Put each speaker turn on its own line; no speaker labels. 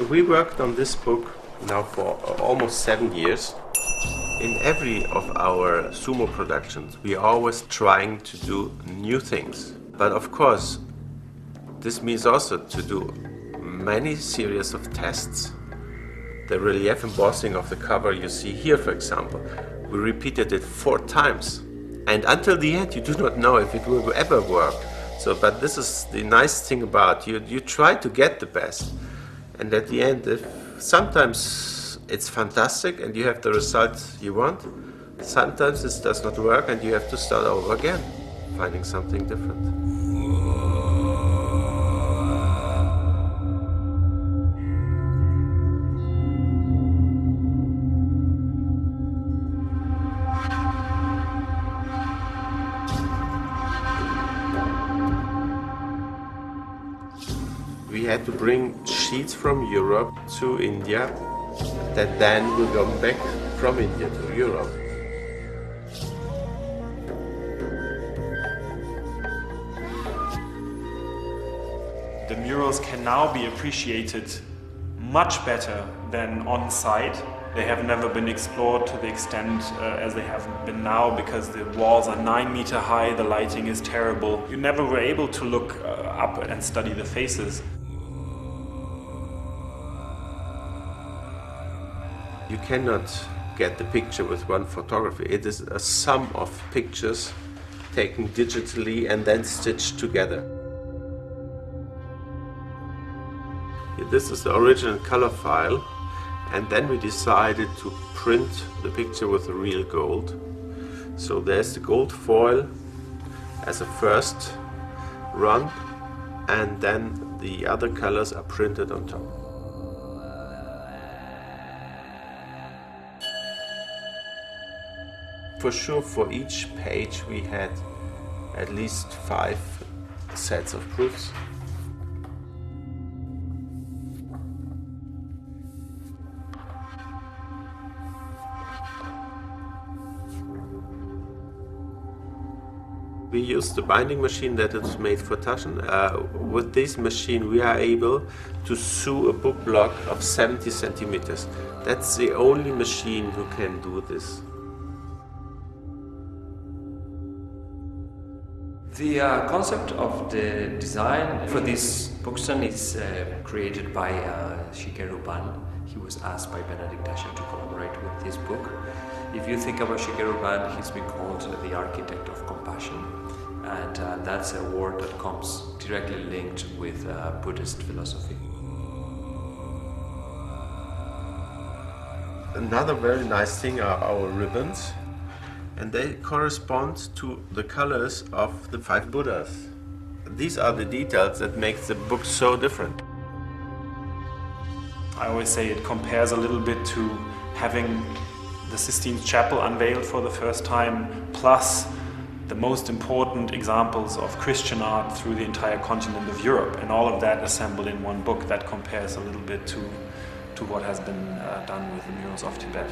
We worked on this book now for almost 7 years. In every of our sumo productions, we are always trying to do new things. But of course, this means also to do many series of tests. The relief embossing of the cover you see here, for example, we repeated it 4 times. And until the end, you do not know if it will ever work. So, but this is the nice thing about you try to get the best. And at the end, if sometimes it's fantastic and you have the result you want, sometimes this does not work and you have to start over again, finding something different. We had to bring sheets from Europe to India that then will come back from India to Europe.
The murals can now be appreciated much better than on site. They have never been explored to the extent as they have been now, because the walls are 9 meters high, the lighting is terrible. You never were able to look up and study the faces.
You cannot get the picture with one photography. It is a sum of pictures taken digitally and then stitched together. This is the original color file, and then we decided to print the picture with real gold. So there's the gold foil as a first run, and then the other colors are printed on top. For sure, for each page we had at least 5 sets of proofs. We used the binding machine that is made for Taschen. With this machine we are able to sew a book block of 70 centimeters. That's the only machine who can do this.
The concept of the design for this bookstand is created by Shigeru Ban. He was asked by Benedict Taschen to collaborate with this book. If you think about Shigeru Ban, he's been called the architect of compassion, and that's a word that comes directly linked with Buddhist philosophy.
Another very nice thing are our ribbons, and they correspond to the colors of the 5 Buddhas. These are the details that make the book so different.
I always say it compares a little bit to having the Sistine Chapel unveiled for the first time, plus the most important examples of Christian art through the entire continent of Europe, and all of that assembled in one book. That compares a little bit to what has been done with the murals of Tibet.